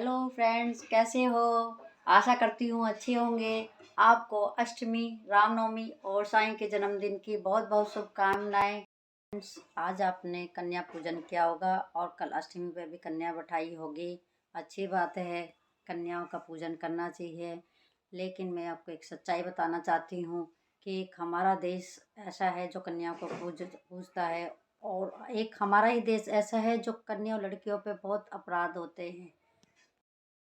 Hello friends, कैसे हो? आशा करती हूँ अच्छे होंगे। आपको अष्टमी, रामनवमी और साईं के जन्मदिन की बहुत बहुत शुभकामनाएं। फ्रेंड्स, आज आपने कन्या पूजन किया होगा और कल अष्टमी पे भी कन्या बैठाई होगी। अच्छी बात है, कन्याओं का पूजन करना चाहिए। लेकिन मैं आपको एक सच्चाई बताना चाहती हूँ कि एक हमारा देश ऐसा है जो कन्याओं को पूजता है, और एक हमारा ही देश ऐसा है जो कन्या और लड़कियों पे बहुत अपराध होते हैं।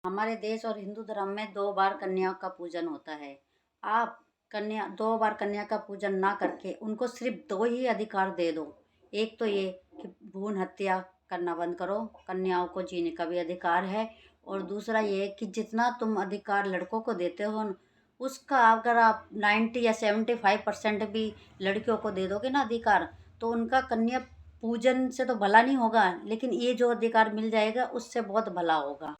हमारे देश और हिंदू धर्म में 2 बार कन्या का पूजन होता है। आप कन्या 2 बार कन्या का पूजन ना करके उनको सिर्फ 2 ही अधिकार दे दो। एक तो ये कि भ्रूण हत्या करना बंद करो, कन्याओं को जीने का भी अधिकार है। और दूसरा ये कि जितना तुम अधिकार लड़कों को देते हो उसका अगर आप 90 या 75% भी लड़कियों को दे दोगे ना अधिकार, तो उनका कन्या पूजन से तो भला नहीं होगा, लेकिन ये जो अधिकार मिल जाएगा उससे बहुत भला होगा।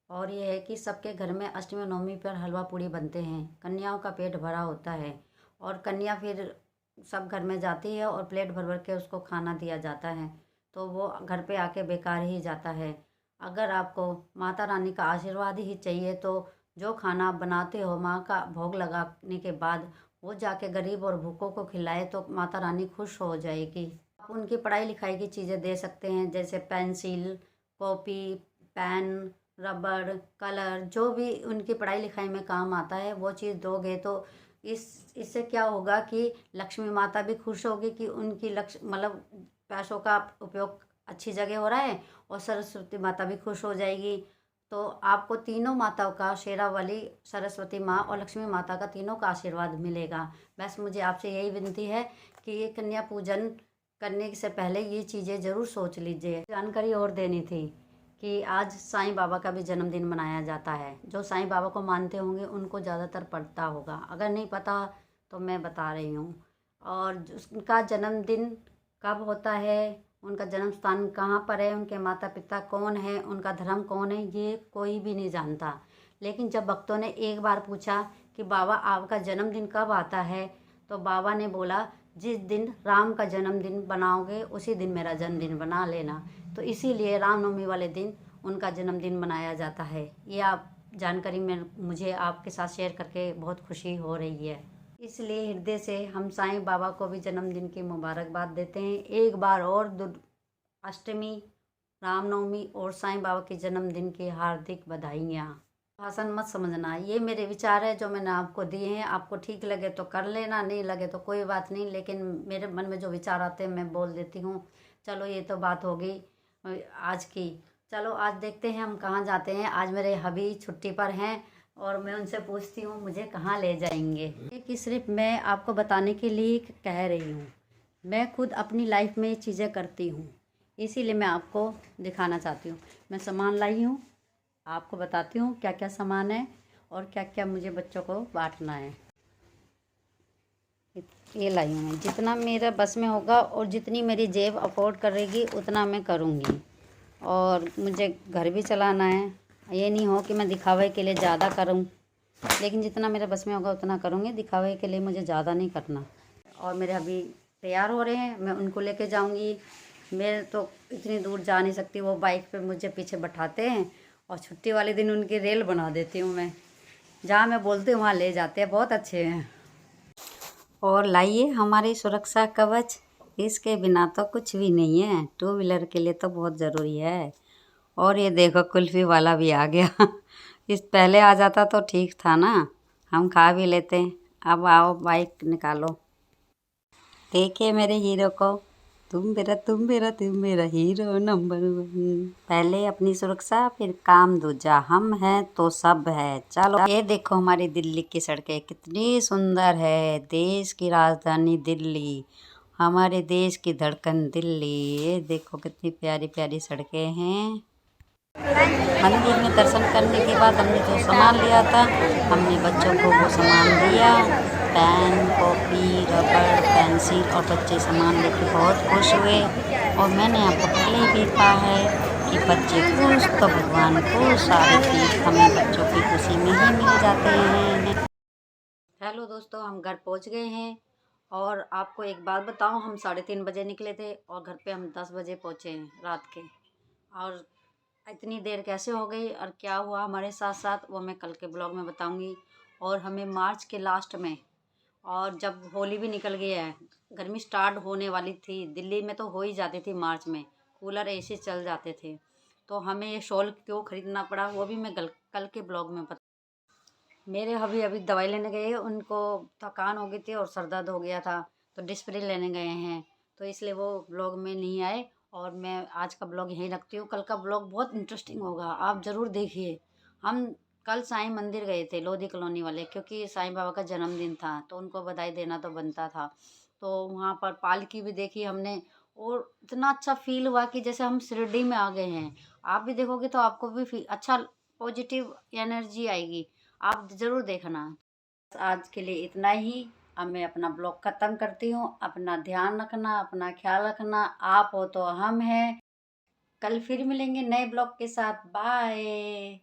और ये है कि सबके घर में अष्टमी और नवमी पर हलवा पूड़ी बनते हैं, कन्याओं का पेट भरा होता है। और कन्या फिर सब घर में जाती है और प्लेट भर भर के उसको खाना दिया जाता है, तो वो घर पे आके बेकार ही जाता है। अगर आपको माता रानी का आशीर्वाद ही चाहिए तो जो खाना आप बनाते हो माँ का भोग लगाने के बाद वो जाके गरीब और भूखों को खिलाए तो माता रानी खुश हो जाएगी। आप उनकी पढ़ाई लिखाई की चीज़ें दे सकते हैं, जैसे पेंसिल, कॉपी, पेन, रबड़, कलर, जो भी उनकी पढ़ाई लिखाई में काम आता है वो चीज़ दोगे तो इससे क्या होगा कि लक्ष्मी माता भी खुश होगी कि उनकी मतलब पैसों का उपयोग अच्छी जगह हो रहा है, और सरस्वती माता भी खुश हो जाएगी। तो आपको तीनों माताओं का, शेरावाली, सरस्वती माँ और लक्ष्मी माता का, तीनों का आशीर्वाद मिलेगा। बस मुझे आपसे यही विनती है कि ये कन्या पूजन करने से पहले ये चीज़ें ज़रूर सोच लीजिए। जानकारी और देनी थी कि आज साईं बाबा का भी जन्मदिन मनाया जाता है। जो साईं बाबा को मानते होंगे उनको ज़्यादातर पता होगा, अगर नहीं पता तो मैं बता रही हूँ। और उनका जन्मदिन कब होता है, उनका जन्म स्थान कहाँ पर है, उनके माता पिता कौन है, उनका धर्म कौन है, ये कोई भी नहीं जानता। लेकिन जब भक्तों ने एक बार पूछा कि बाबा आपका जन्मदिन कब आता है, तो बाबा ने बोला जिस दिन राम का जन्मदिन बनाओगे उसी दिन मेरा जन्मदिन बना लेना। तो इसीलिए रामनवमी वाले दिन उनका जन्मदिन मनाया जाता है। ये आप जानकारी में मुझे आपके साथ शेयर करके बहुत खुशी हो रही है। इसलिए हृदय से हम साईं बाबा को भी जन्मदिन की मुबारकबाद देते हैं। एक बार और अष्टमी, रामनवमी और साईं बाबा के जन्मदिन की हार्दिक बधाइयाँ। भाषण मत समझना, ये मेरे विचार है जो मैंने आपको दिए हैं। आपको ठीक लगे तो कर लेना, नहीं लगे तो कोई बात नहीं, लेकिन मेरे मन में जो विचार आते हैं मैं बोल देती हूँ। चलो, ये तो बात होगी आज की। चलो आज देखते हैं हम कहाँ जाते हैं। आज मेरे हबी छुट्टी पर हैं और मैं उनसे पूछती हूँ मुझे कहाँ ले जाएंगे। कि सिर्फ मैं आपको बताने के लिए कह रही हूँ, मैं खुद अपनी लाइफ में ये चीज़ें करती हूँ, इसीलिए मैं आपको दिखाना चाहती हूँ। मैं सामान लाई हूँ, आपको बताती हूँ क्या क्या सामान है और क्या क्या मुझे बच्चों को बांटना है। ये लाई हूँ मैं, जितना मेरा बस में होगा और जितनी मेरी जेब अफोर्ड करेगी उतना मैं करूँगी। और मुझे घर भी चलाना है, ये नहीं हो कि मैं दिखावे के लिए ज़्यादा करूँ, लेकिन जितना मेरे बस में होगा उतना करूँगी, दिखावे के लिए मुझे ज़्यादा नहीं करना। और मेरे अभी तैयार हो रहे हैं, मैं उनको लेके जाऊँगी। मैं तो इतनी दूर जा नहीं सकती, वो बाइक पे मुझे पीछे बैठाते हैं और छुट्टी वाले दिन उनकी रेल बना देती हूँ मैं। जहाँ मैं बोलती हूँ वहाँ ले जाते हैं, बहुत अच्छे हैं। और लाइए हमारी सुरक्षा कवच, इसके बिना तो कुछ भी नहीं है, 2 व्हीलर के लिए तो बहुत ज़रूरी है। और ये देखो कुल्फ़ी वाला भी आ गया इस पहले आ जाता तो ठीक था ना, हम खा भी लेते। अब आओ बाइक निकालो, देखिए मेरे हीरो को, तुम मेरा हीरो नंबर 1। पहले अपनी सुरक्षा फिर काम दूजा, हम हैं तो सब है। चलो, ये देखो हमारी दिल्ली की सड़कें कितनी सुंदर है। देश की राजधानी दिल्ली, हमारे देश की धड़कन दिल्ली। ये देखो कितनी प्यारी प्यारी सड़कें हैं। मंदिर में दर्शन करने के बाद हमने जो सामान लिया था, हमने बच्चों को वो सामान दिया, पेन, कॉपी, रबड़, पेंसिल, और बच्चे सामान लेके बहुत खुश हुए। और मैंने आपको पहले ही भी कहा है कि बच्चे खुश तो भगवान खुश, सारे चीज़ हमें बच्चों की खुशी में ही मिल जाते हैं। हेलो दोस्तों, हम घर पहुंच गए हैं। और आपको एक बात बताऊं, हम 3:30 बजे निकले थे और घर पे हम 10 बजे पहुंचे हैं रात के। और इतनी देर कैसे हो गई और क्या हुआ हमारे साथ साथ वो मैं कल के ब्लॉग में बताऊंगी। और हमें मार्च के लास्ट में, और जब होली भी निकल गई है, गर्मी स्टार्ट होने वाली थी, दिल्ली में तो हो ही जाती थी मार्च में, कूलर एसी चल जाते थे, तो हमें ये शॉल क्यों ख़रीदना पड़ा वो भी मैं कल के ब्लॉग में बता। मेरे अभी दवाई लेने गए, उनको थकान हो गई थी और सर दर्द हो गया था, तो डिस्प्ले लेने गए हैं, तो इसलिए वो ब्लॉग में नहीं आए। और मैं आज का ब्लॉग यहीं रखती हूँ, कल का ब्लॉग बहुत इंटरेस्टिंग होगा, आप ज़रूर देखिए। हम कल साईं मंदिर गए थे, लोधी कॉलोनी वाले, क्योंकि साईं बाबा का जन्मदिन था तो उनको बधाई देना तो बनता था। तो वहाँ पर पालकी भी देखी हमने, और इतना अच्छा फील हुआ कि जैसे हम शिरडी में आ गए हैं। आप भी देखोगे तो आपको भी अच्छा पॉजिटिव एनर्जी आएगी, आप ज़रूर देखना। आज के लिए इतना ही। अब मैं अपना ब्लॉग ख़त्म करती हूँ। अपना ध्यान रखना, अपना ख्याल रखना, आप हो तो हम हैं। कल फिर मिलेंगे नए ब्लॉग के साथ। बाय।